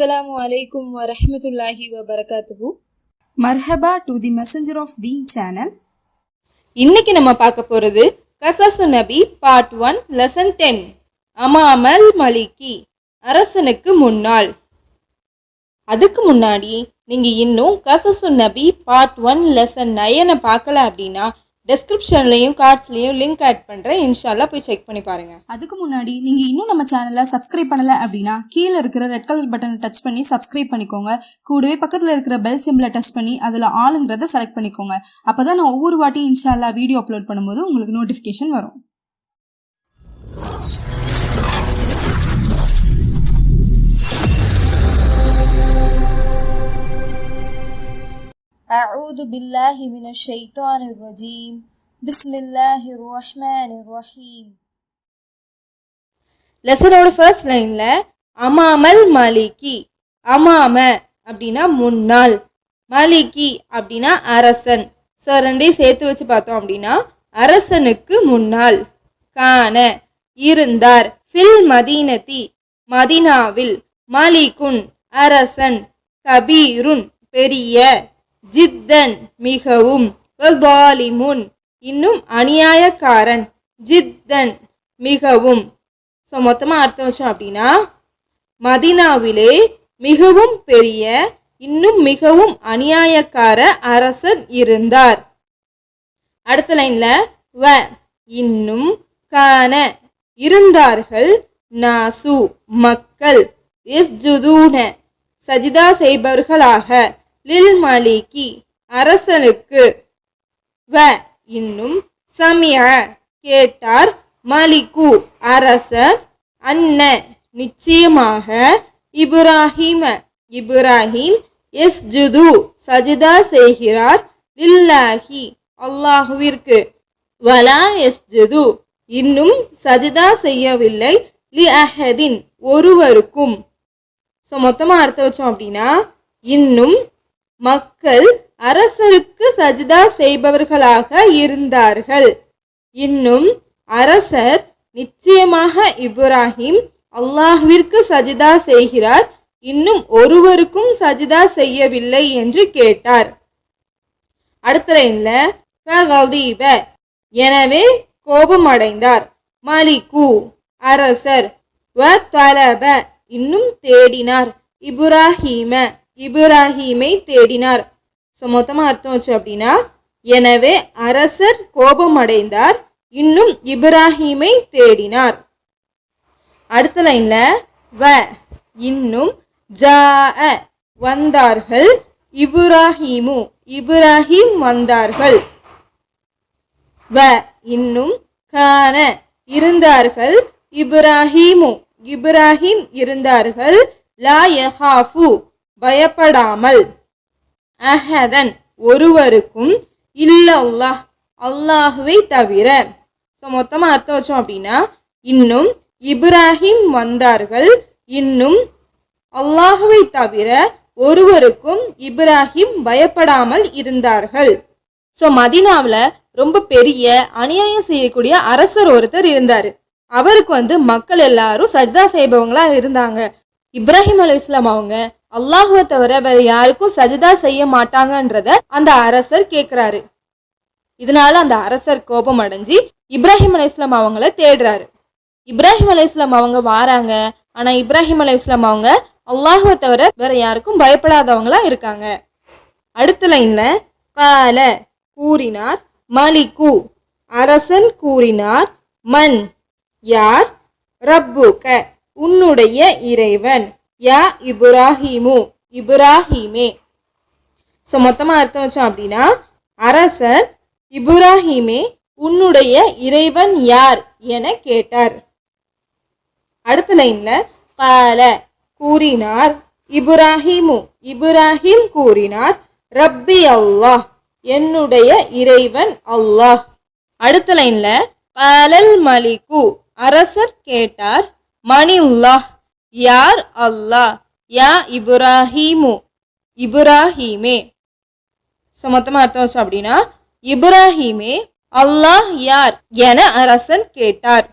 Assalamu alaikum wa rahmatullahi wa barakatuhu. Marhaba to the Messenger of Deen channel. இன்னைக்கு நம்ம பார்க்க போறது கசசு நபி பார்ட் 1 லெசன் 10 அமாமல் மலிகி அரசனுக்கு முன்னாள். அதுக்கு முன்னாடி நீங்க இன்னும் கசசு நபி பார்ட் 1 லெசன் 9 பார்க்கல அப்படின்னா டிஸ்கிரிப்ஷன்லையும் கார்ட்ஸ்லையும் லிங்க் ஆட் பண்ணுறேன், இன்ஷால்லா போய் செக் பண்ணி பாருங்க. அதுக்கு முன்னாடி நீங்கள் இன்னும் நம்ம சேனலை சப்ஸ்கிரைப் பண்ணலை அப்படின்னா கீழே இருக்கிற ரெட் கலர் பட்டனை டச் பண்ணி சப்ஸ்கிரைப் பண்ணிக்கோங்க. கூடவே பக்கத்தில் இருக்கிற பெல் சிம்பிளை டச் பண்ணி அதில் ஆளுங்கிறத செலக்ட் பண்ணிக்கோங்க. அப்போ தான் நான் ஒவ்வொரு வாட்டி இன்ஷால்லா வீடியோ அப்லோட் பண்ணும்போது உங்களுக்கு நோட்டிஃபிகேஷன் வரும். أعوذ بالله من الشيطان الرجيم بسم الله الرحمن الرحيم. லெசனோட ஃபர்ஸ்ட் லைன்ல அமாமல் மலிகி, அமாம அப்படின்னா முன்னாள், மலிகி அப்படின்னா அரசன். ஸோ ரெண்டையும் சேர்த்து வச்சு பார்த்தோம் அப்படின்னா அரசனுக்கு முன்னாள். கான இருந்தார், ஃபில் மதீனதி மதீனாவில், மலிகுன் அரசன், கபீருன் பெரிய, ஜித்தன் மிகவும், வல்வாலிமுன் இன்னும் அநியாயக்காரன், ஜித்தன் மிகவும். ஸோ மொத்தமாக அர்த்தம் வச்சோம் அப்படின்னா மதீனாவிலே மிகவும் பெரிய இன்னும் மிகவும் அநியாயக்கார அரசன் இருந்தார். அடுத்த லைன்ல வ இன்னும், கான இருந்தார்கள், நாசு மக்கள், இஸ்ஜுதூன சஜிதா செய்பவர்களாக, லில் மலிகி அரசனுக்கு, வ இன்னும், சமிய கேட்டார், மலிகு அரசர், அன்ன நிச்சயமாக, இப்ராஹிம இப்ராஹிம், எஸ்ஜுது சஜிதா செய்கிறார், லில்லாஹி அல்லாஹுவிற்கு, வலா எஸ்ஜுது இன்னும் சஜிதா செய்யவில்லை, லி அஹதின் ஒருவருக்கும். ஸோ மொத்தமாக அர்த்தம் வச்சோம் அப்படின்னா இன்னும் மக்கள் அரசருக்கு சஜிதா செய்பவர்களாக இருந்தார்கள், இன்னும் அரசர் நிச்சயமாக இப்ராஹிம் அல்லாஹ்விற்கு சஜிதா செய்கிறார், இன்னும் ஒருவருக்கும் சஜிதா செய்யவில்லை என்று கேட்டார். அடுத்த லைன்ல ஃபகதீப எனவே கோபம் அடைந்தார், மலிகு அரசர், வ தலப இன்னும் தேடினார், இப்ராஹிம இப்ராஹிமை தேடினார். ஸோ மொத்தமாக அர்த்தம் வச்சு அப்படின்னா எனவே அரசர் கோபம் அடைந்தார், இன்னும் இப்ராஹிமை தேடினார். அடுத்த லைன்ல வ இன்னும், ஜாஅ வந்தார்கள், இப்ராஹிமு இப்ராஹிம் வந்தார்கள், வ இன்னும், கான இருந்தார்கள், இப்ராஹிமு இப்ராஹிம் இருந்தார்கள், லா யஹாஃபு பயப்படாமல், அஹதன் ஒருவருக்கும், இல்லல்லாஹ் அல்லாஹுவை தவிர. ஸோ மொத்தமாக அர்த்தம் வச்சோம் அப்படின்னா இன்னும் இப்ராஹிம் வந்தார்கள், இன்னும் அல்லாஹுவை தவிர ஒருவருக்கும் இப்ராஹிம் பயப்படாமல் இருந்தார்கள். ஸோ மதீனாவில் ரொம்ப பெரிய அநியாயம் செய்யக்கூடிய அரசர் ஒருத்தர் இருந்தார். அவருக்கு மக்கள் எல்லாரும் சஜ்தா செய்பவங்களா இருந்தாங்க. இப்ராஹிம் அலைஹிஸ்ஸலாம் அவங்க அல்லாஹுவை தவிர வேற யாருக்கும் சஜிதா செய்ய மாட்டாங்கன்றத அந்த அரசர் கேட்கிறாரு. இதனால அந்த அரசர் கோபம் அடைஞ்சு இப்ராஹிம் அலைஹிஸ்ஸலாம் அவங்கள தேடுறாரு. இப்ராஹிம் அலைஹிஸ்ஸலாம் அவங்க வாராங்க. ஆனா இப்ராஹிம் அலைஹிஸ்ஸலாம் அவங்க அல்லாஹுவை தவிர வேற யாருக்கும் பயப்படாதவங்களா இருக்காங்க. அடுத்த லைன்ல கால கூறினார், மலிகு அரசன் கூறினார், மன் யார், ரப்புக உன்னுடைய இறைவன், யா இப்ராஹிமு இப்ராஹிமே. ஸோ மொத்தமாக அர்த்தம் வச்சோம் அப்படின்னா அரசர் இப்ராஹிமே உன்னுடைய இறைவன் யார் என கேட்டார். அடுத்த லைன்ல கால கூறினார், இப்ராஹிமு இப்ராஹிம் கூறினார், ரப்பி அல்லாஹ் என்னுடைய இறைவன் அல்லாஹ். அடுத்த லைன்ல காலல் மலிகு அரசர் கேட்டார், மனில்லாஹ் யார் அல்லாஹ், யா இப்ராஹிமு இப்ராஹிமே. ஸோ மொத்தமாக அர்த்தம் வச்சோம் அப்படின்னா இப்ராஹிமே அல்லாஹ் யார் என அரசன் கேட்டார்.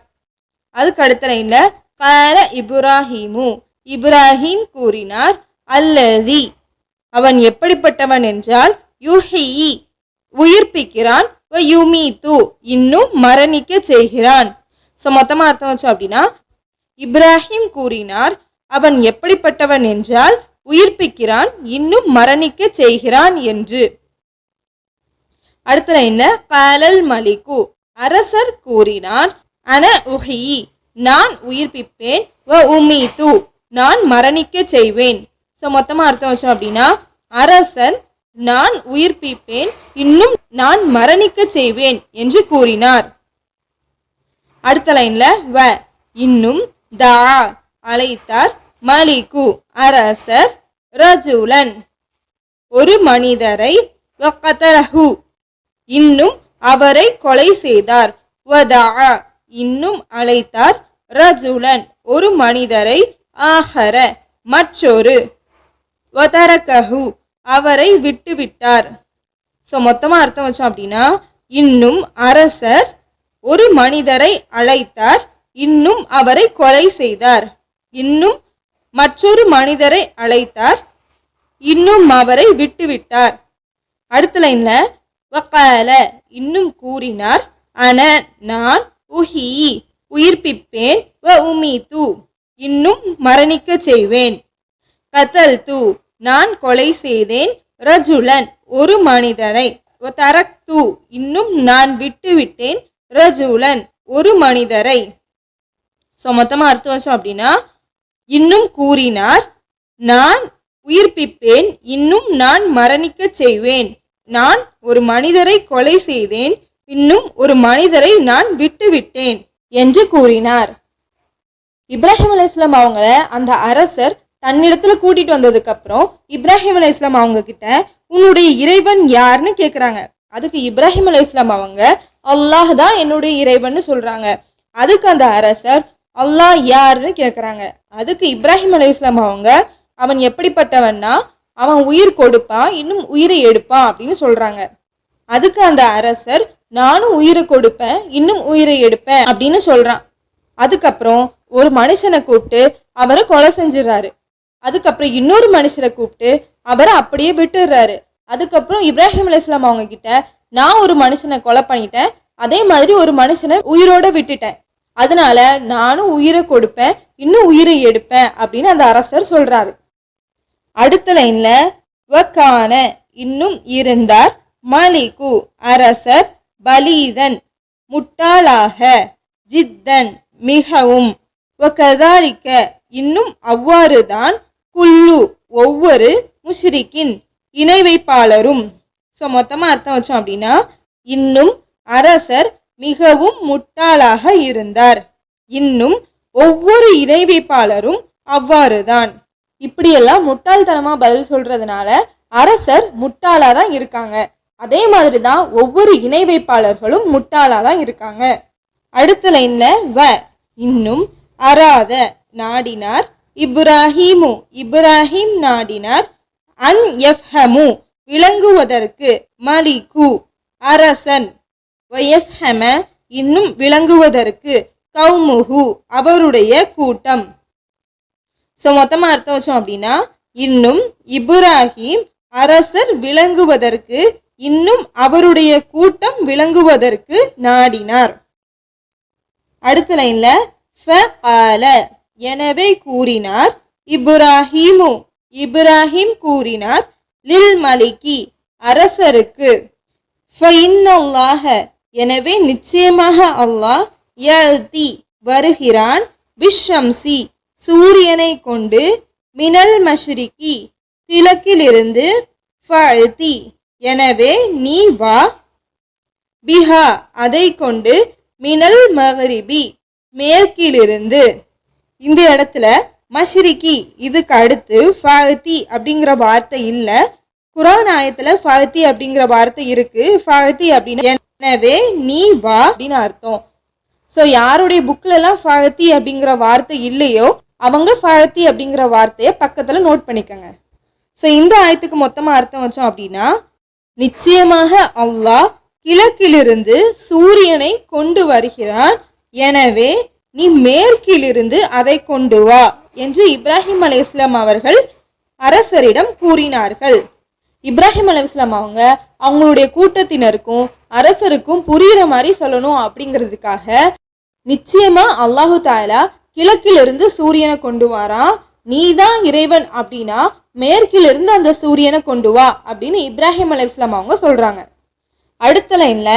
அதுக்கு அடுத்த லைன்ல கால இப்ராஹிமு இப்ராஹிம் கூறினார், அல்லதி அவன் எப்படிப்பட்டவன் என்றால், யுஹியி உயிர்ப்பிக்கிறான், வ யுமீது இன்னும் மரணிக்க செய்கிறான். ஸோ மொத்தமாக அர்த்தம் வச்சோம் அப்படின்னா, இப்ராஹிம் கூறினார் அவன் எப்படிப்பட்டவன் என்றால் உயிர்ப்பிக்கிறான், இன்னும் மரணிக்க செய்கிறான் என்று. அடுத்த லைன்ல காலல் மலிகு அரசர் கூறினார், அன உஹியி நான் உயிர்ப்பிப்பேன், வ உமீது நான் மரணிக்க செய்வேன். ஸோ மொத்தமாக அர்த்தம் வச்சோம் அப்படின்னா, அரசன் நான் உயிர்ப்பிப்பேன், இன்னும் நான் மரணிக்க செய்வேன் என்று கூறினார். அடுத்த லைன்ல வ இன்னும் தா அழைத்தார், மலிகு அரசர், ரஜுலன் ஒரு மனிதரை, வகதலஹு இன்னும் அவரை கொலை செய்தார், வதா இன்னும் அழைத்தார், ரஜுலன் ஒரு மனிதரை, ஆஹர மற்றொரு, வதரகஹு அவரை விட்டுவிட்டார். ஸோ மொத்தமாக அர்த்தம் வச்சோம் அப்படின்னா, இன்னும் அரசர் ஒரு மனிதரை அழைத்தார், இன்னும் அவரை கொலை செய்தார், இன்னும் மற்றொரு மனிதரை அழைத்தார், இன்னும் அவரை விட்டுவிட்டார். அடுத்த லைன்ல வகால இன்னும் கூறினார், அன நான், உஹி உயிர்ப்பிப்பேன், வ உமீது இன்னும் மரணிக்க செய்வேன், கதல்து நான் கொலை செய்தேன், ரஜுலன் ஒரு மனிதனை, தரக்து இன்னும் நான் விட்டுவிட்டேன், ரஜுலன் ஒரு மனிதரை. ஸோ மொத்தமாக அர்த்தம் வச்சோம் அப்படின்னா, இன்னும் கூறினார் நான் உயிர்ப்பிப்பேன், இன்னும் நான் மரணிக்க செய்வேன், நான் ஒரு மனிதரை கொலை செய்தேன், இன்னும் ஒரு மனிதரை நான் விட்டுவிட்டேன் என்று கூறினார். இப்ராஹிம் அலைஹிஸ்ஸலாம் அவங்கள அந்த அரசர் தன்னிடத்துல கூட்டிட்டு வந்ததுக்கு அப்புறம் இப்ராஹிம் அலைஹிஸ்ஸலாம் அவங்க கிட்ட உன்னுடைய இறைவன் யாருன்னு கேட்குறாங்க. அதுக்கு இப்ராஹிம் அலைஹிஸ்ஸலாம் அவங்க அல்லாஹ் தான் என்னுடைய இறைவன் சொல்றாங்க. அதுக்கு அந்த அரசர் அல்லாஹ் யாருன்னு கேட்குறாங்க. அதுக்கு இப்ராஹிம் அலைஹிஸ்ஸலாம் அவங்க அவன் எப்படிப்பட்டவன்னா அவன் உயிர் கொடுப்பான், இன்னும் உயிரை எடுப்பான் அப்படின்னு சொல்றாங்க. அதுக்கு அந்த அரசர் நானும் உயிரை கொடுப்பேன், இன்னும் உயிரை எடுப்பேன் அப்படின்னு சொல்றான். அதுக்கப்புறம் ஒரு மனுஷனை கூப்பிட்டு அவரை கொலை செஞ்சிடறாரு. அதுக்கப்புறம் இன்னொரு மனுஷரை கூப்பிட்டு அவரை அப்படியே விட்டுடுறாரு. அதுக்கப்புறம் இப்ராஹிம் அலைஹிஸ்ஸலாம் அவங்க கிட்ட நான் ஒரு மனுஷனை கொலை பண்ணிட்டேன், அதே மாதிரி ஒரு மனுஷனை உயிரோட விட்டுட்டேன், அதனால நானும் உயிரை கொடுப்பேன், இன்னும் உயிரை எடுப்பேன் அப்படின்னு அந்த அரசர் சொல்றாரு. அடுத்த லைன்ல வக்கான இன்னும் இருந்தார், மலிகு அரசர், பலீதன் முட்டாளாக, ஜித்தன் மிகவும், வகதாலிக்க இன்னும் அவ்வாறுதான், குல்லு ஒவ்வொரு, முஷ்ரிக்கின் இணை வைப்பாளரும். ஸோ மொத்தமாக அர்த்தம் வச்சோம் அப்படின்னா, இன்னும் அரசர் மிகவும் முட்டாளாக இருந்தார், இன்னும் ஒவ்வொரு இணை வைப்பாளரும் அவ்வாறுதான். இப்படியெல்லாம் முட்டாள்தனமா பதில் சொல்றதுனால அரசர் முட்டாளா தான் இருக்காங்க. அதே மாதிரி தான் ஒவ்வொரு இணை வைப்பாளர்களும் முட்டாளா தான் இருக்காங்க. அடுத்த லைன்ல வ இன்னும் அராத நாடினார், இப்ராஹிமு இப்ராஹிம் நாடினார், அன் யஃப்ஹமு விளங்குவதற்கு, மலிகு அரசன், வயஃப்ஹம இன்னும் விளங்குவதற்கு, கௌமுஹு அவருடைய கூட்டம். ஸோ மொத்தமாக அர்த்தம் வச்சோம் அப்படின்னா, இன்னும் இப்ராஹிம் அரசர் விளங்குவதற்கு, இன்னும் அவருடைய கூட்டம் விளங்குவதற்கு நாடினார். அடுத்த லைன்ல ஃபகால எனவே கூறினார், இப்ராஹிமு இப்ராஹிம் கூறினார், லில் மலிகி அரசருக்கு, ஃபஇன்னல்லாஹ எனவே நிச்சயமாக அல்லாஹ், யதி வருகிறான், பிஷம்சி சூரியனை கொண்டு, மினல் மஷ்ரிகி கிழக்கிலிருந்து, ஃபஅதி எனவே நீ வா, பிஹா அதை கொண்டு, மினல் மக்ரிபி மேற்கிலிருந்து. இந்த இடத்துல மஷ்ரிகி இதுக்கு அடுத்து ஃபஅதி அப்படிங்கிற வார்த்தை இல்லை. குர்ஆன் ஆயத்துல ஃபஅதி அப்படிங்கிற வார்த்தை இருக்கு. ஃபஅதி அப்படின்னு எனவே நீ வா அப்படின்னு அர்த்தம். ஸோ யாருடைய புக்ல எல்லாம் ஃபஅதி அப்படிங்கிற வார்த்தை இல்லையோ அவங்க ஃபஅதி அப்படிங்கிற வார்த்தையை பக்கத்துல நோட் பண்ணிக்கோங்க. ஸோ இந்த ஆயத்துக்கு மொத்தமா அர்த்தம் வச்சோம் அப்படின்னா, நிச்சயமாக அல்லாஹ் கிழக்கிலிருந்து சூரியனை கொண்டு வருகிறான், எனவே நீ மேற்கிலிருந்து அதை கொண்டு வா என்று இப்ராஹிம் அலைஹிஸ்ஸலாம் அவர்கள் அரசரிடம் கூறினார்கள். இப்ராஹிம் அலைஹிஸ்ஸலாம் அவங்க அவங்களுடைய கூட்டத்தினருக்கும் அரசருக்கும் புரியுற மாதிரி சொல்லணும் அப்படிங்கிறதுக்காக நிச்சயமா அல்லாஹு தாலா கிழக்கிலிருந்து சூரியனை கொண்டு வாரான், நீதான் இறைவன் அப்படின்னா மேற்கிலிருந்து அந்த சூரியனை கொண்டு வா அப்படின்னு இப்ராஹிம் அலைஹிஸ்ஸலாம் அவங்க சொல்றாங்க. அடுத்த லைன்ல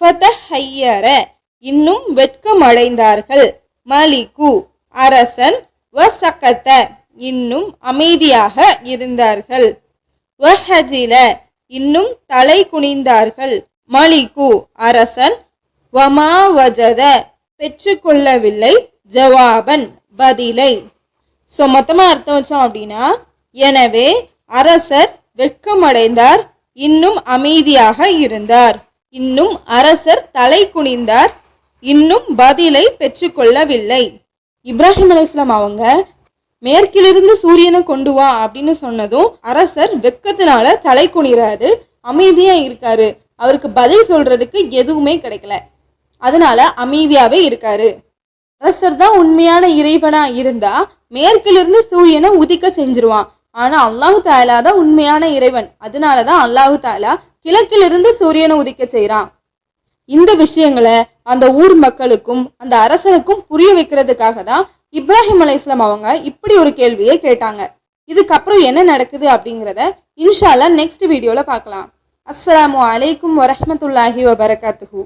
ஃபதஹய்யர இன்னும் வெட்கம் அடைந்தார்கள், மலிகு அரசன், வசகத இன்னும் அமைதியாக இருந்தார்கள், வஹஜில இன்னும் தலை குனிந்தார்கள், மலிகு அரசன், வமா வஜத பெற்றுக்கொள்ளவில்லை, ஜவாபன் பதிலை. ஸோ மொத்தமாக அர்த்தம் வச்சோம் அப்படின்னா, எனவே அரசர் வெட்கமடைந்தார், இன்னும் அமைதியாக இருந்தார், இன்னும் அரசர் தலை குனிந்தார், இன்னும் பதிலை பெற்றுக்கொள்ளவில்லை. இப்ராஹிம் அலைஹிஸ்ஸலாம் அவங்க மேற்கிலிருந்து சூரியனை கொண்டு வா அப்படின்னு சொன்னதும் அரசர் வெக்கத்தினால தலை குனிறாரு, அமைதியா இருக்காரு, அவருக்கு பதில் சொல்றதுக்கு எதுவுமே கிடைக்கல, அதனால அமைதியாவே இருக்காரு. அரசர் தான் உண்மையான இறைவனா இருந்தா மேற்கிலிருந்து சூரியனை உதிக்க செஞ்சிருவான். ஆனா அல்லாஹு தாலா தான் உண்மையான இறைவன், அதனாலதான் அல்லாஹு தாலா கிழக்கிலிருந்து சூரியனை உதிக்க செய்யறான். இந்த விஷயங்களை அந்த ஊர் மக்களுக்கும் அந்த அரசனுக்கும் புரிய வைக்கிறதுக்காக தான் இப்ராஹிம் அலைஹிஸ்ஸலாம் அவங்க இப்படி ஒரு கேள்வியை கேட்டாங்க. இதுக்கப்புறம் என்ன நடக்குது அப்படிங்கிறத இன்ஷா அல்லாஹ் நெக்ஸ்ட் வீடியோல பார்க்கலாம். அஸ்ஸலாமு அலைக்கும் வரஹ்மத்துல்லாஹி வபரகாத்துஹு.